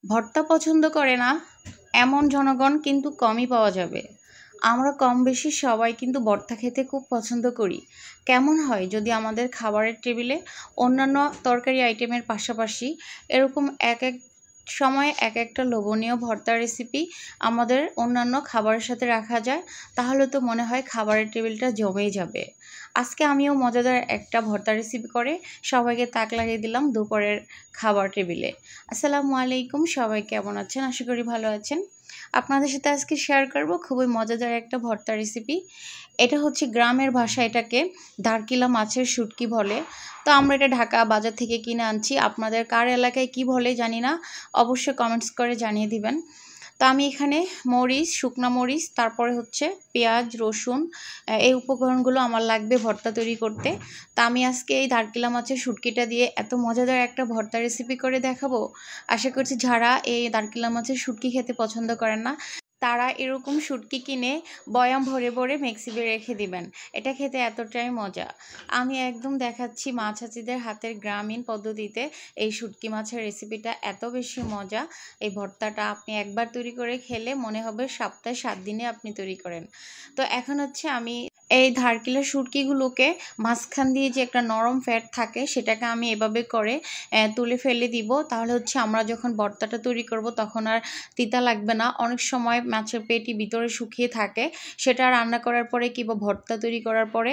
ভর্তা পছন্দ করে না এমন জনগণ কিন্তু কমই পাওয়া যাবে। আমরা কম বেশি সবাই কিন্তু ভর্তা খেতে খুব পছন্দ করি। কেমন হয় যদি আমাদের খাবারের টেবিলে অন্যান্য তরকারি আইটেমের পাশাপাশি এরকম এক এক সময় এক একটা লোভনীয় ভর্তার রেসিপি আমাদের অন্যান্য খাবারের সাথে রাখা যায়, তাহলে তো মনে হয় খাবারের টেবিলটা জমেই যাবে। আজকে আমিও মজাদার একটা ভর্তা রেসিপি করে সবাইকে তাক লাগিয়ে দিলাম দুপুরের খাবার টেবিলে। আসসালামু আলাইকুম, সবাই কেমন আছেন? আশা করি ভালো আছেন। আপনাদের সাথে আজকে শেয়ার করব খুবই মজাদার একটা ভর্তা রেসিপি। এটা হচ্ছে গ্রামের ভাষায় এটাকে দারকিলা মাছের শুটকি বলে। তো আমরা এটা ঢাকা বাজার থেকে কিনে আনছি। আপনাদের কার এলাকায় কি বলে জানি না, অবশ্যই কমেন্টস করে জানিয়ে দিবেন। তো আমি এখানে মরিচ, শুকনা মরিচ, তারপরে হচ্ছে পেঁয়াজ, রসুন, এই উপকরণগুলো আমার লাগবে ভর্তা তৈরি করতে। তা আমি আজকে এই দারকিলা মাছের শুটকিটা দিয়ে এত মজাদার একটা ভর্তা রেসিপি করে দেখাবো। আশা করছি যারা এই দারকিলা মাছের শুটকি খেতে পছন্দ করেন না, তারা এরকম শুটকি কিনে বয়াম ভরে ভরে মেক্সিবে রেখে দিবেন। এটা খেতে এতটাই মজা। আমি একদম দেখাচ্ছি মাছ চাষিদের হাতের গ্রামীণ পদ্ধতিতে এই শুটকি মাছের রেসিপিটা এত বেশি মজা। এই ভর্তাটা আপনি একবার তৈরি করে খেলে মনে হবে সপ্তাহে 7 দিনে আপনি তৈরি করেন। তো এখন হচ্ছে আমি এই ধারকিলা শুটকিগুলোকে মাঝখান দিয়ে যে একটা নরম ফ্যাট থাকে সেটাকে আমি এভাবে করে তুলে ফেলে দিব। তাহলে হচ্ছে আমরা যখন ভর্তাটা তৈরি করব তখন আর তিতা লাগবে না। অনেক সময় মাছের পেটি ভিতরে শুকিয়ে থাকে, সেটা রান্না করার পরে কিংবা ভর্তা তৈরি করার পরে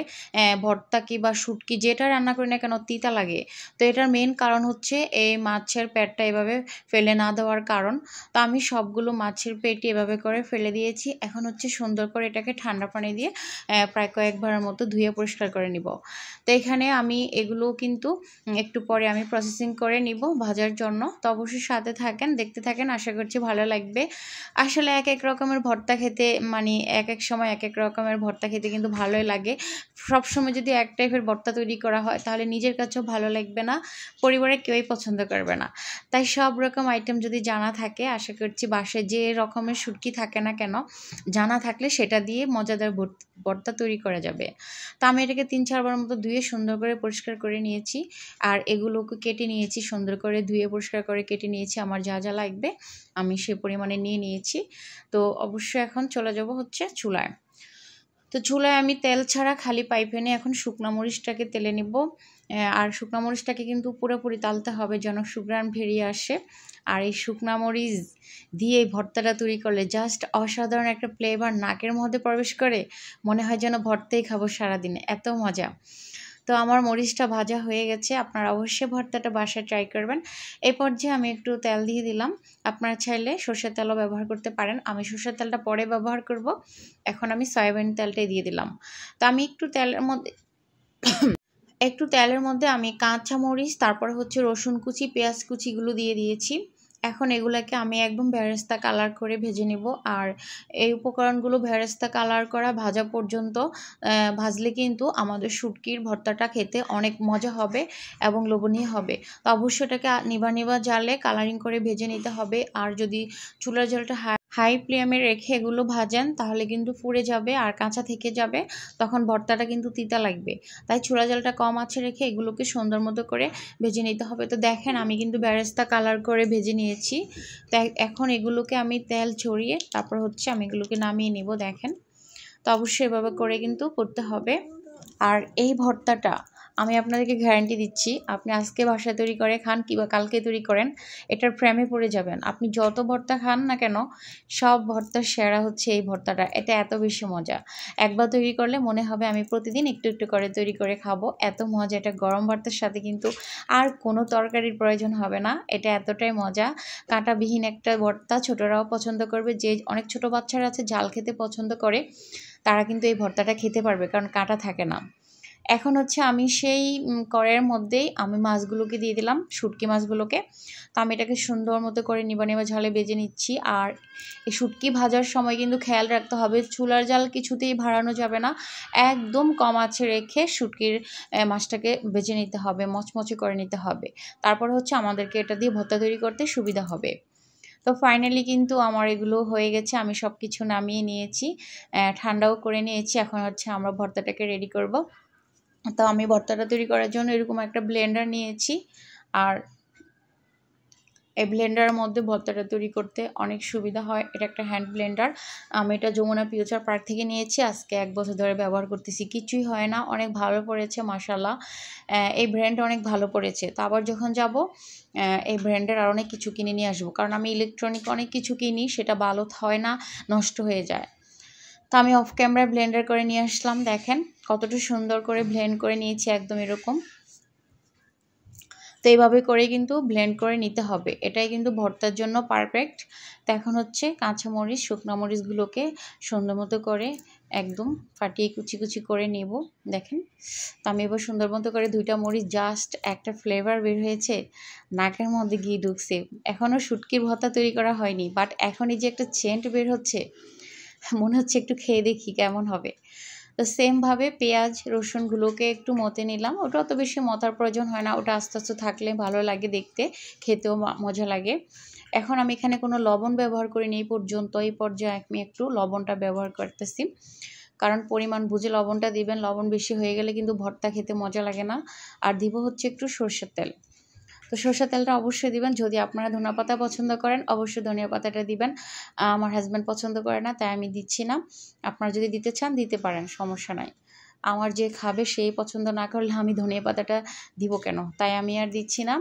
ভর্তা কিংবা শুটকি যেটা রান্না করি না কেন তিতা লাগে। তো এটার মেন কারণ হচ্ছে এই মাছের পেটটা এভাবে ফেলে না দেওয়ার কারণ। তো আমি সবগুলো মাছের পেটি এভাবে করে ফেলে দিয়েছি। এখন হচ্ছে সুন্দর করে এটাকে ঠান্ডা পানি দিয়ে প্রায় কয়েকবারের মতো ধুয়ে পরিষ্কার করে নিব। তো এখানে আমি এগুলো কিন্তু একটু পরে আমি প্রসেসিং করে নিব ভাজার জন্য। তো অবশ্যই সাথে থাকেন, দেখতে থাকেন, আশা করছি ভালো লাগবে। আসলে এক এক রকমের ভর্তা খেতে মানে এক এক সময় এক এক রকমের ভর্তা খেতে কিন্তু ভালোই লাগে। সবসময় যদি এক টাইপের ভর্তা তৈরি করা হয় তাহলে নিজের কাছেও ভালো লাগবে না, পরিবারের কেউই পছন্দ করবে না। তাই সব রকম আইটেম যদি জানা থাকে, আশা করছি বাসায় যে রকমের শুটকি থাকে না কেন জানা থাকলে সেটা দিয়ে মজাদার ভর্তা তৈরি করা যাবে। তো আমি এটাকে 3-4 বার মতো ধুয়ে সুন্দর করে পরিষ্কার করে নিয়েছি। আর এগুলোকে কেটে নিয়েছি, সুন্দর করে ধুয়ে পরিষ্কার করে কেটে নিয়েছি। আমার যা যা লাগবে আমি সে পরিমাণে নিয়ে নিয়েছি। তো অবশ্যই এখন চলে যাব হচ্ছে চুলায়। তো চুলায় আমি তেল ছাড়া খালি পাইপ্যানে এখন শুকনা মরিচটাকে তেলে নিব। আর শুকনা মরিচটাকে কিন্তু পুরোপুরি তালতে হবে যেন সুঘ্রাণ বেরিয়ে আসে। আর এই শুকনা মরিচ দিয়ে এই ভর্তাটা তৈরি করলে জাস্ট অসাধারণ একটা ফ্লেভার নাকের মধ্যে প্রবেশ করে, মনে হয় যেন ভর্তাই খাবো সারাদিনে, এত মজা। তো আমার মরিচটা ভাজা হয়ে গেছে, আপনারা অবশ্যই ভর্তাটা বাসায় ট্রাই করবেন। এই পর্যায়ে আমি একটু তেল দিয়ে দিলাম। আপনারা চাইলে সরষের তেলও ব্যবহার করতে পারেন, আমি সরষের তেলটা পরে ব্যবহার করব। এখন আমি সয়াবিন তেলটাই দিয়ে দিলাম। তো আমি একটু তেলের মধ্যে আমি কাঁচা মরিচ, তারপর হচ্ছে রসুন কুচি, পেঁয়াজ কুচিগুলো দিয়ে দিয়েছি। এখন এগুলোকে আমি একদম বেরেস্তা কালার করে ভেজে নেব। আর এই উপকরণগুলো বেরেস্তা কালার করা ভাজা পর্যন্ত ভাজলে কিন্তু আমাদের শুটকির ভর্তাটা খেতে অনেক মজা হবে এবং লোভনীয় হবে। তো অবশ্যই এটাকে নিভা নিভা জালে কালারিং করে ভেজে নিতে হবে। আর যদি চুলার জালটা হাই ফ্লেমে রেখে এগুলো ভাজেন তাহলে কিন্তু পুড়ে যাবে আর কাঁচা থেকে যাবে, তখন ভর্তাটা কিন্তু তিতা লাগবে। তাই চুলা জালটা কম আঁচে রেখে এগুলোকে সুন্দর মতো করে ভেজে নিতে হবে। তো দেখেন আমি কিন্তু বেরেস্তা কালার করে ভেজে নিয়েছি। তো এখন এগুলোকে আমি তেল ছড়িয়ে তারপর হচ্ছে আমি এগুলোকে নামিয়ে নিব। দেখেন, তো অবশ্যই এভাবে করে কিন্তু করতে হবে। আর এই ভর্তাটা আমি আপনাদেরকে গ্যারান্টি দিচ্ছি, আপনি আজকে বাসায় তৈরি করে খান কিংবা কালকে তৈরি করেন, এটার প্রেমে পড়ে যাবেন। আপনি যত ভর্তা খান না কেন সব ভর্তার সেরা হচ্ছে এই ভর্তাটা। এটা এত বেশি মজা, একবার তৈরি করলে মনে হবে আমি প্রতিদিন একটু একটু করে তৈরি করে খাবো, এত মজা। এটা গরম ভর্তার সাথে কিন্তু আর কোনো তরকারির প্রয়োজন হবে না, এটা এতটাই মজা। কাঁটাবিহীন একটা ভর্তা, ছোটরাও পছন্দ করবে। যে অনেক ছোট বাচ্চারা আছে ঝাল খেতে পছন্দ করে, তারা কিন্তু এই ভর্তাটা খেতে পারবে কারণ কাঁটা থাকে না। এখন হচ্ছে আমি সেই কড়াইয়ের মধ্যেই আমি মাছগুলোকে দিয়ে দিলাম, শুটকি মাছগুলোকে। তো আমি এটাকে সুন্দর মতো করে নিবা নিবা ঝালে ভেজে নিচ্ছি। আর এই শুটকি ভাজার সময় কিন্তু খেয়াল রাখতে হবে চুলার জাল কিছুতেই বাড়ানো যাবে না, একদম কম আঁচে রেখে শুটকির মাছটাকে ভেজে নিতে হবে, মচমচে করে নিতে হবে। তারপর হচ্ছে আমাদেরকে এটা দিয়ে ভর্তা তৈরি করতে সুবিধা হবে। তো ফাইনালি কিন্তু আমার এগুলো হয়ে গেছে, আমি সব কিছু নামিয়ে নিয়েছি, ঠান্ডাও করে নিয়েছি। এখন হচ্ছে আমরা ভর্তাটাকে রেডি করব। তো আমি ভর্তাটা তৈরি করার জন্য এরকম একটা ব্লেন্ডার নিয়েছি। আর এই ব্লেন্ডারের মধ্যে ভর্তাটা তৈরি করতে অনেক সুবিধা হয়। এটা একটা হ্যান্ড ব্লেন্ডার। আমি এটা যমুনা ফিউচার পার্ক থেকে নিয়েছি। আজকে 1 বছর ধরে ব্যবহার করতেছি, কিছুই হয় না, অনেক ভালো পড়েছে মাশাআল্লাহ। এই ব্র্যান্ড অনেক ভালো পড়েছে। তো আবার যখন যাব এই ব্র্যান্ডের আর অনেক কিছু কিনে নিয়ে আসবো, কারণ আমি ইলেকট্রনিক অনেক কিছু কিনি, সেটা ভালো হয় না, নষ্ট হয়ে যায়। তো আমি অফ ক্যামেরায় ব্লেন্ডার করে নিয়ে আসলাম। দেখেন কতটা সুন্দর করে ব্লেন্ড করে নিয়েছি, একদম এরকম। তো এইভাবে করে কিন্তু ব্লেন্ড করে নিতে হবে, এটাই কিন্তু ভর্তার জন্য পারফেক্ট। তো এখন হচ্ছে কাঁচামরিচ, শুকনো মরিচগুলোকে সুন্দর মতো করে একদম ফাটিয়ে কুচি কুচি করে নেব। দেখেন, তো আমি এবার সুন্দর মতো করে 2টা মরিচ, জাস্ট একটা ফ্লেভার বের হয়েছে, নাকের মধ্যে গিয়ে ঢুকছে। এখনও শুটকির ভর্তা তৈরি করা হয়নি, বাট এখনই যে একটা সেন্ট বের হচ্ছে, মনে হচ্ছে একটু খেয়ে দেখি কেমন হবে। তো সেমভাবে পেঁয়াজ রসুনগুলোকে একটু মতে নিলাম। ওটা অত বেশি মতার প্রয়োজন হয় না, ওটা আস্তে আস্তে থাকলে ভালো লাগে দেখতে, খেতেও মজা লাগে। এখন আমি এখানে কোনো লবণ ব্যবহার করিনি এই পর্যন্ত। এই পর্যায়ে আমি একটু লবণটা ব্যবহার করতেছি, কারণ পরিমাণ বুঝে লবণটা দিবেন। লবণ বেশি হয়ে গেলে কিন্তু ভর্তা খেতে মজা লাগে না। আর দিব হচ্ছে একটু সরষের তেল। তো সরষের তেলটা অবশ্যই দিবেন। যদি আপনারা ধনিয়া পাতা পছন্দ করেন অবশ্যই ধনিয়া পাতাটা দিবেন। আমার হাজব্যান্ড পছন্দ করে না, তাই আমি দিচ্ছি না। আপনারা যদি দিতে চান দিতে পারেন, সমস্যা নাই। আমার যে খাবে সেই পছন্দ না করলে আমি ধনিয়া পাতাটা দিব কেন, তাই আমি আর দিচ্ছি না।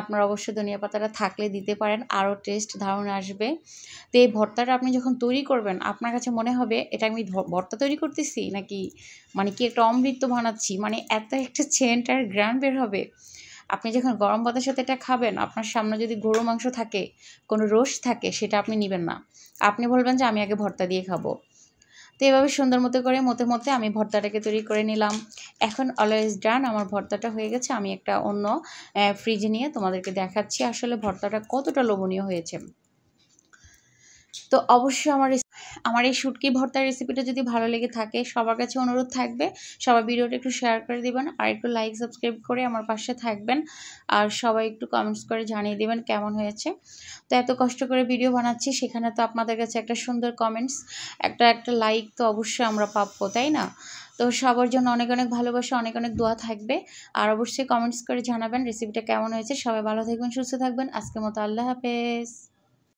আপনারা অবশ্যই ধনিয়া পাতাটা থাকলে দিতে পারেন, আরও টেস্ট দারুণ আসবে। তো এই ভর্তাটা আপনি যখন তৈরি করবেন আপনার কাছে মনে হবে এটা আমি ভর্তা তৈরি করতেছি নাকি, মানে কি একটা অমৃত বানাচ্ছি, মানে এত একটা সেন্ট আর গ্রান বের হবে। আপনি যখন গরম ভাতের সাথে এটা খাবেন, আপনার সামনে যদি গরু মাংস থাকে, কোনো রোস্ট থাকে, সেটা আপনি নেবেন না। আপনি বলবেন যে আমি আগে ভর্তা দিয়ে খাবো। তো এভাবে সুন্দর মতো করে মতে আমি ভর্তাটাকে তৈরি করে নিলাম। এখন অলওয়েজ ডান, আমার ভর্তাটা হয়ে গেছে। আমি একটা অন্য ফ্রিজে নিয়ে তোমাদেরকে দেখাচ্ছি আসলে ভর্তাটা কতটা লোভনীয় হয়েছে। তো অবশ্যই আমার এই শুটকি ভর্তার রেসিপিটা যদি ভালো লেগে থাকে, সবার কাছে অনুরোধ থাকবে সবাই ভিডিওটা একটু শেয়ার করে দিবেন, আর একটু লাইক সাবস্ক্রাইব করে আমার পাশে থাকবেন, আর সবাই একটু কমেন্টস করে জানিয়ে দিবেন কেমন হয়েছে। তো এত কষ্ট করে ভিডিও বানাচ্ছি, সেখানে তো আপনাদের কাছে একটা সুন্দর কমেন্টস, একটা লাইক তো অবশ্যই আমরা পাবো, তাই না? তো সবার জন্য অনেক অনেক ভালোবাসা, অনেক অনেক দোয়া থাকবে। আর অবশ্যই কমেন্টস করে জানাবেন রেসিপিটা কেমন হয়েছে। সবাই ভালো থাকবেন, সুস্থ থাকবেন। আজকের মতো আল্লাহ হাফেজ।